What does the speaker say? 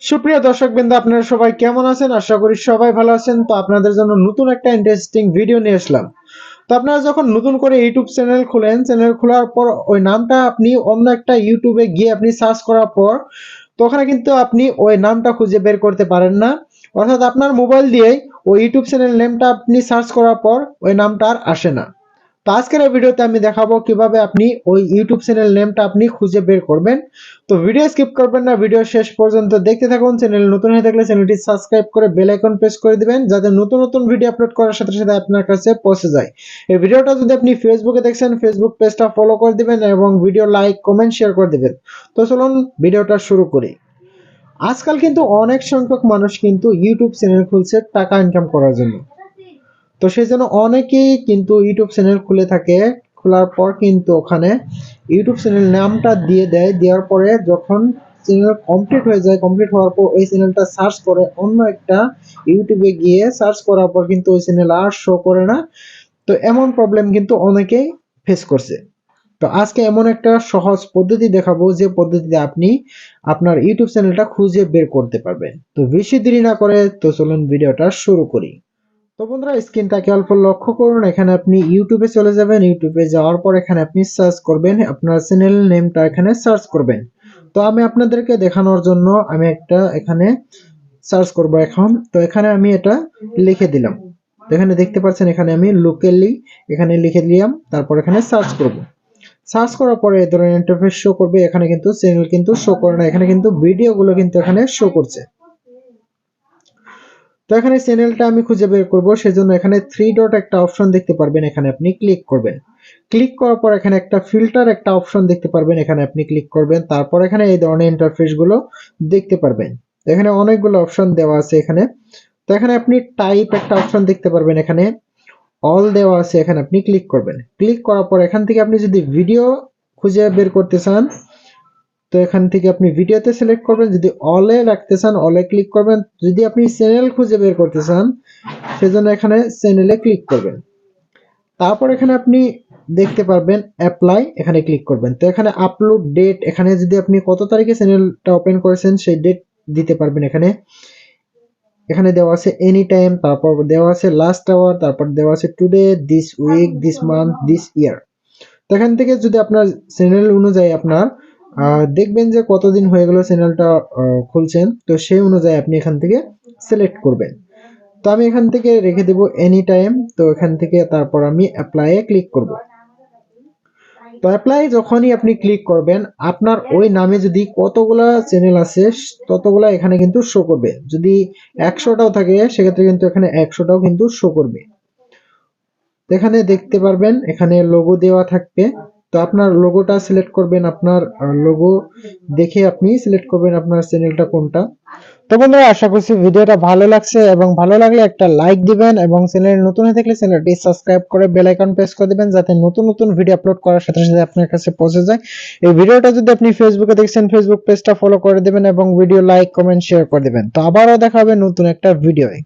সুপ্রিয় দর্শকবৃন্দ, আপনারা সবাই কেমন আছেন? আশা করি সবাই ভালো আছেন। তো আপনাদের জন্য নতুন একটা ইন্টারেস্টিং ভিডিও নিয়ে আসলাম। তো আপনারা যখন নতুন করে ইউটিউব চ্যানেল খুলেন, চ্যানেল খোলার পর ওই নামটা আপনি অন্য একটা ইউটিউবে গিয়ে আপনি সার্চ করার পর তো ওখানে কিন্তু আপনি ওই নামটা খুঁজে বের করতে পারেন না। অর্থাৎ আপনার মোবাইল দিয়েই ওই ইউটিউব চ্যানেল নেমটা আপনি সার্চ করার পর ওই নামটা আর আসে না। তো আজকের এই ভিডিওতে আমি দেখাবো কিভাবে আপনি ওই ইউটিউব চ্যানেল নেমটা আপনি খুঁজে বের করবেন। তো ভিডিও স্কিপ করবেন না, ভিডিও শেষ পর্যন্ত দেখতে থাকুন। চ্যানেল নতুন হয়ে থাকলে চ্যানেলটি সাবস্ক্রাইব করে বেল আইকন প্রেস করে দিবেন, যাতে নতুন নতুন ভিডিও আপলোড করার সাথে সাথে আপনার কাছে পৌঁছে যায়। এই ভিডিওটা যদি আপনি ফেসবুকে দেখছেন, ফেসবুক পেজটা ফলো করে দিবেন এবং ভিডিও লাইক কমেন্ট শেয়ার করে দিবেন। তো চলুন ভিডিওটা শুরু করি। আজকাল কিন্তু অনেক সংখ্যক মানুষ কিন্তু ইউটিউব চ্যানেল খুলছে টাকা ইনকাম করার জন্য। তো সেই জন্য অনেকেই কিন্তু ইউটিউব চ্যানেল খুলে থাকে। খোলার পর কিন্তু ওখানে ইউটিউব চ্যানেল নামটা দিয়ে দেয়, দেওয়ার পরে যখন চ্যানেল কমপ্লিট হয়ে যায়, কমপ্লিট হওয়ার পর ওই চ্যানেলটা সার্চ করে অন্য একটা ইউটিউবে গিয়ে সার্চ করার পর কিন্তু ওই চ্যানেল আর শো করে না। তো এমন প্রবলেম কিন্তু অনেকেই ফেস করছে। তো আজকে এমন একটা সহজ পদ্ধতি দেখাবো, যে পদ্ধতিতে আপনি আপনার ইউটিউব চ্যানেলটা খুঁজে বের করতে পারবেন। তো বেশি দেরি না করে তো চলুন ভিডিওটা শুরু করি। তো বন্ধুরা, স্ক্রিনটাকে অল্প লক্ষ্য করুন। এখানে আপনি ইউটিউবে চলে যাবেন। ইউটিউবে যাওয়ার পর এখানে আপনি সার্চ করবেন, আপনার চ্যানেল নেমটা এখানে সার্চ করবেন। তো আমি আপনাদেরকে দেখানোর জন্য আমি একটা এখানে সার্চ করব এখন। তো এখানে আমি এটা লিখে দিলাম। তো এখানে দেখতে পাচ্ছেন, এখানে আমি লোকালি এখানে লিখে দিলাম, তারপর এখানে সার্চ করব। সার্চ করার পরে এই ধরনের ইন্টারফেস শো করবে। এখানে কিন্তু চ্যানেল কিন্তু শো করে না, এখানে কিন্তু ভিডিওগুলো কিন্তু এখানে শো করছে। তো এখানে চ্যানেলটা আমি খুঁজে বের করব, সেজন্য এখানে থ্রি ডট একটা অপশন দেখতে পারবেন, এখানে আপনি ক্লিক করবেন। ক্লিক করার পর এখানে একটা ফিল্টার একটা অপশন দেখতে পারবেন, এখানে আপনি ক্লিক করবেন। তারপর এখানে এই ধরনের ইন্টারফেস গুলো দেখতে পারবেন। এখানে অনেকগুলো অপশন দেওয়া আছে এখানে। তো এখানে আপনি টাইপ একটা অপশন দেখতে পারবেন, এখানে অল দেওয়া আছে, এখানে আপনি ক্লিক করবেন। ক্লিক করার পর এখান থেকে আপনি যদি ভিডিও খুঁজে বের করতে চান, তো এখান থেকে আপনি ভিডিওতে সিলেক্ট করবেন। যদি অলে রাখতে চান অলে ক্লিক করবেন। যদি আপনি চ্যানেল খুঁজে বের করতে চান, সেজন্য এখানে চ্যানেলে ক্লিক করবেন। তারপর এখানে আপনি দেখতে পারবেন অ্যাপ্লাই, এখানে ক্লিক করবেন। তো এখানে আপলোড ডেট, এখানে যদি আপনি কত তারিখে চ্যানেলটা ওপেন করেছেন সেই ডেট দিতে পারবেন। এখানে এখানে দেওয়া আছে এনি টাইম, তারপর দেওয়া আছে লাস্ট আওয়ার, তারপর দেওয়া আছে today, this week, this month, this year. তো এখান থেকে যদি আপনার চ্যানেল অনুযায়ী আপনার দেখবেন যে কতদিন হয়ে গেল চ্যানেলটা খুলছেন, তো সেই অনুযায়ী আপনি এখান থেকে সিলেক্ট করবেন। তো আমি এখান থেকে রেখে দেব এনি টাইম। তো এখান থেকে তারপর আমি অ্যাপ্লাই এ ক্লিক করব। তো অ্যাপ্লাই যখনই আপনি ক্লিক করবেন, আপনার ওই নামে যদি কতগুলা চ্যানেল আছে ততগুলা এখানে কিন্তু শো করবে। যদি 100টাও থাকে সেক্ষেত্রে কিন্তু এখানে 100টাও কিন্তু শো করবে। এখানে দেখতে পারবেন এখানে লোগো দেওয়া থাকবে। তো আপনার লোগোটা সিলেক্ট করবেন, আপনার লোগো দেখে আপনি সিলেক্ট করবেন আপনার চ্যানেলটা কোনটা। তো বন্ধুরা, আশা করছি ভিডিওটা ভালো লাগছে, এবং ভালো লাগলে একটা লাইক দিবেন এবং চ্যানেল নতুন হয়ে থাকলে চ্যানেলটি সাবস্ক্রাইব করে বেল আইকন প্রেস করে দিবেন, যাতে নতুন নতুন ভিডিও আপলোড করার সাথে সাথে আপনার কাছে পৌঁছে যায়। এই ভিডিওটা যদি আপনি ফেসবুকে দেখছেন, ফেসবুক পেজটা ফলো করে দিবেন এবং ভিডিও লাইক কমেন্ট শেয়ার করে দিবেন। তো আবারও দেখা হবে নতুন একটা ভিডিওয়ে।